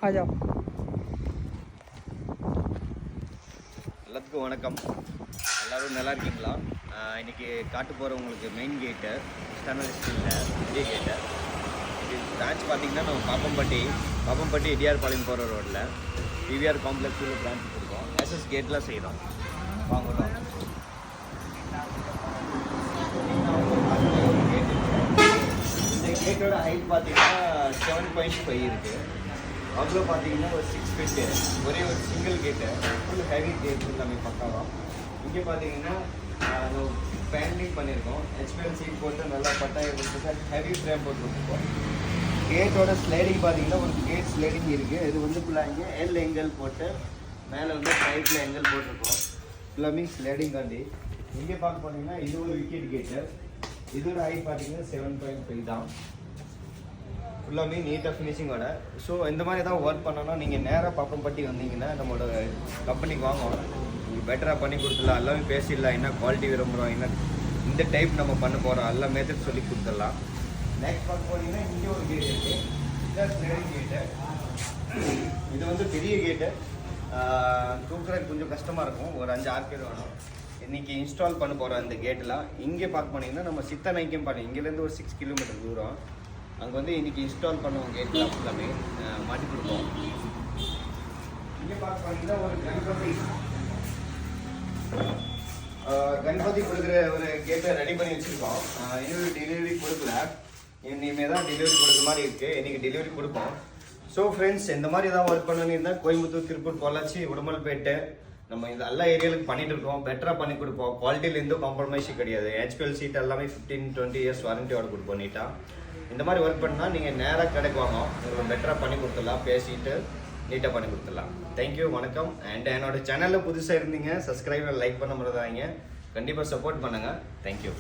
आ जाओ. எல்லாத்துக்கும் வணக்கம். எல்லோரும் நல்லா இருக்கீங்களா? இன்றைக்கி காட்டு போகிறவங்களுக்கு மெயின் கேட்டு எக்ஸ்டர்னல் ஸ்ட்ரீட்டில் பெரிய கேட்டு. இது பிரான்ச் பார்த்திங்கன்னா நம்ம பாப்பம்பட்டி இடியார்பாளையம் போகிற ரோட்டில் பிவிஆர் காம்ப்ளெக்ஸில் பிரான்ச் கொடுக்கோம். எஸ்எஸ் கேட்லாம் செய்கிறோம். வாங்கலாம். இந்த கேட்டோட ஹைட் பார்த்தீங்கன்னா 7.5 இருக்குது. அவ்வளோ பார்த்தீங்கன்னா ஒரு 6 ஃபீட்டு, ஒரே ஒரு சிங்கிள் கேட்டு, ஃபுல் ஹெவி கேட் எல்லாமே பக்காவாக. இங்கே பார்த்தீங்கன்னா பேண்டிங் பண்ணியிருக்கோம். ஹெச்பிஎல் சீட் போட்டு நல்லா பட்டாயை கொடுத்துட்டு ஹெவி ஃப்ரேம் போட்டுருக்கோம். கேட்டோட ஸ்லைடிங் பார்த்தீங்கன்னா ஒரு கேட் ஸ்லைடிங் இருக்குது. இது வந்து ஃபுல்லாக இங்கே எல் எங்கல் போட்டு மேலே வந்து ரைட்டில் எங்கல் போட்டிருக்கோம். ஃபுல்லாமே ஸ்லைடிங் தாண்டி இங்கே பார்க்க போனீங்கன்னா இது ஒரு விக்கெட் கேட்டு. இதோட ஹைட் பார்த்தீங்கன்னா 7.5 தான். ஃபுல்லாமே நீட்டாக ஃபினிஷிங்கோட. ஸோ இந்த மாதிரி தான் ஒர்க் பண்ணோன்னா நீங்கள் நேராக பாப்பம்பட்டி வந்தீங்கன்னா நம்மளோட கம்பெனிக்கு வாங்குவோம். உங்களுக்கு பெட்டராக பண்ணி கொடுத்துடலாம். எல்லாமே பேசிடலாம். என்ன குவாலிட்டி விரும்புகிறோம், என்ன இந்த டைப் நம்ம பண்ண போகிறோம், எல்லா மெத்தட் சொல்லி கொடுத்துடலாம். நெக்ஸ்ட் பார்க்க போனீங்கன்னா இங்கே ஒரு கேட் இருக்குது. இதுதான் ஸ்லைடிங் கேட்டு. இது வந்து பெரிய கேட்டு. தூக்குறது கொஞ்சம் கஷ்டமாக இருக்கும். ஒரு 5-6 பேர் வேணும். இன்றைக்கி இன்ஸ்டால் பண்ண போகிற அந்த கேட்டெலாம் இங்கே பார்க்க போனீங்கன்னா நம்ம சித்தனைக்கும் பண்ணி இங்கேருந்து ஒரு 6 கிலோமீட்டர் தூரம். அங்கே வந்து இன்றைக்கி இன்ஸ்டால் பண்ணுவோம். கேட்லாம் ஃபுல்லாமே மாட்டி கொடுப்போம். இங்கே பார்க்க போனீங்கன்னா ஒரு கணபதி கொடுக்குற ஒரு கேட்டை ரெடி பண்ணி வச்சுருக்கோம். இன்னும் டெலிவரி கொடுக்கல. இனிமேல் தான் டெலிவரி கொடுக்குற மாதிரி இருக்குது. இன்றைக்கி டெலிவரி கொடுப்போம். ஸோ ஃப்ரெண்ட்ஸ், இந்த மாதிரி ஏதாவது ஒர்க் பண்ணணுன்னு இருந்தால் கோயம்புத்தூர், திருப்பூர், பொள்ளாச்சி, உடுமல்பேட்டை நம்ம இந்த எல்லா ஏரியாவுக்கு பண்ணிட்டு இருக்கோம். பெட்டராக பண்ணி கொடுப்போம். குவாலிட்டியில் எந்த காம்ப்ரமைஸும் கிடையாது. ஹெச்பிஎல் சீட் எல்லாமே 15-20 இயர்ஸ் வாரண்டியோட கொடுப்போம். நீட்டாக இந்த மாதிரி ஒர்க் பண்ணால் நீங்கள் நேராக கடைக்கு வாங்க. உங்களுக்கு பெட்டராக பண்ணி கொடுத்துடலாம். பேசிட்டு நீட்டாக பண்ணி கொடுத்துடலாம். தேங்க்யூ, வணக்கம். அண்ட் என்னோட சேனலில் புதுசாக இருந்தீங்க, சப்ஸ்கிரைப் லைக் பண்ண முடியாதாங்க. கண்டிப்பாக சப்போர்ட் பண்ணுங்கள். தேங்க்யூ.